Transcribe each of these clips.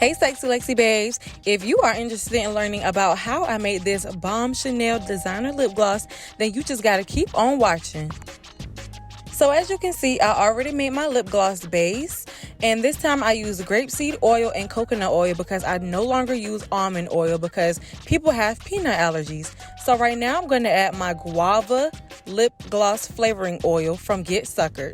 Hey sexy Lexy babes, if you are interested in learning about how I made this bomb Chanel designer lip gloss, then you just gotta keep on watching. So as you can see, I already made my lip gloss base, and this time I used grapeseed oil and coconut oil because I no longer use almond oil because people have peanut allergies. So right now I'm going to add my guava lip gloss flavoring oil from Get Suckered.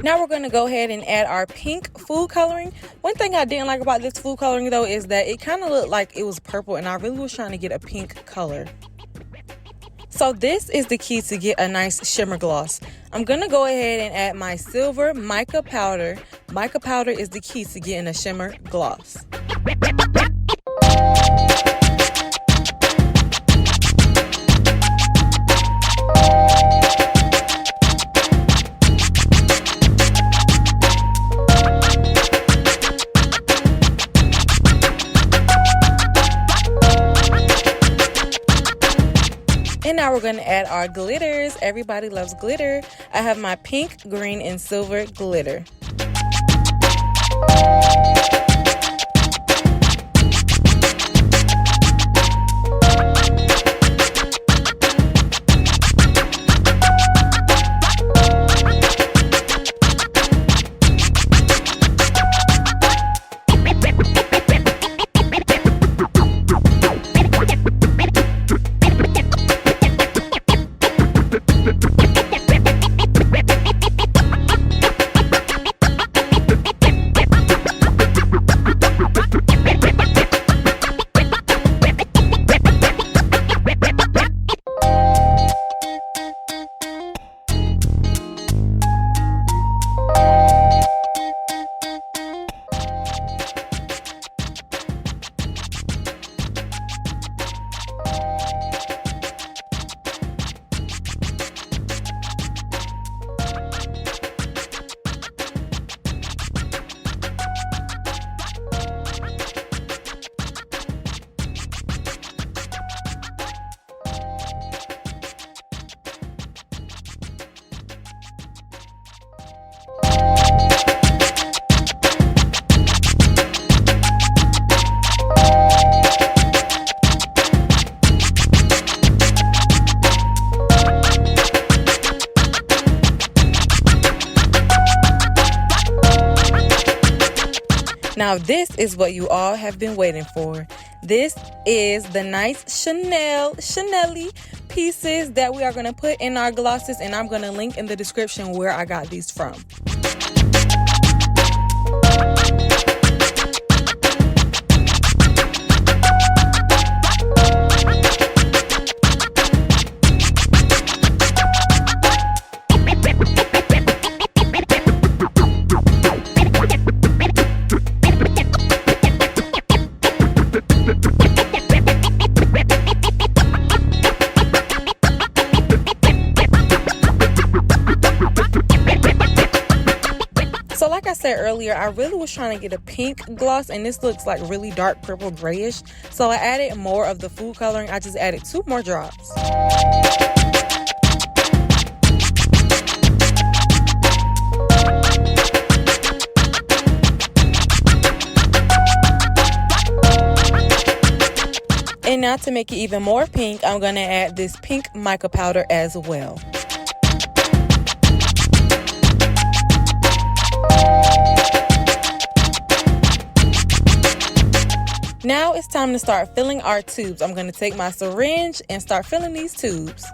Now we're going to go ahead and add our pink food coloring. One thing I didn't like about this food coloring though is that it kind of looked like it was purple, and I really was trying to get a pink color. So this is the key to get a nice shimmer gloss. I'm going to go ahead and add my silver mica powder. Mica powder is the key to getting a shimmer gloss. And now we're going to add our glitters. Everybody loves glitter. I have my pink, green, and silver glitter. Now this is what you all have been waiting for. This is the nice Chanel-y pieces that we are going to put in our glosses, and I'm going to link in the description where I got these from. So like I said earlier, I really was trying to get a pink gloss, and this looks like really dark purple grayish. So I added more of the food coloring. I just added 2 more drops. And now to make it even more pink, I'm going to add this pink mica powder as well. Now it's time to start filling our tubes. I'm going to take my syringe and start filling these tubes.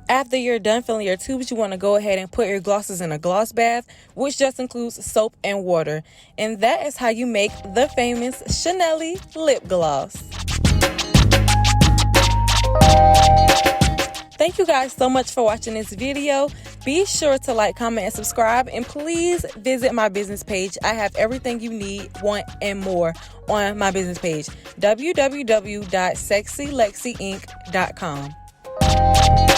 After you're done filling your tubes, you want to go ahead and put your glosses in a gloss bath, which just includes soap and water. And that is how you make the famous Chanel lip gloss. Thank you guys so much for watching this video. Be sure to like, comment, and subscribe. And please visit my business page. I have everything you need, want, and more on my business page, www.sexylexyinc.com.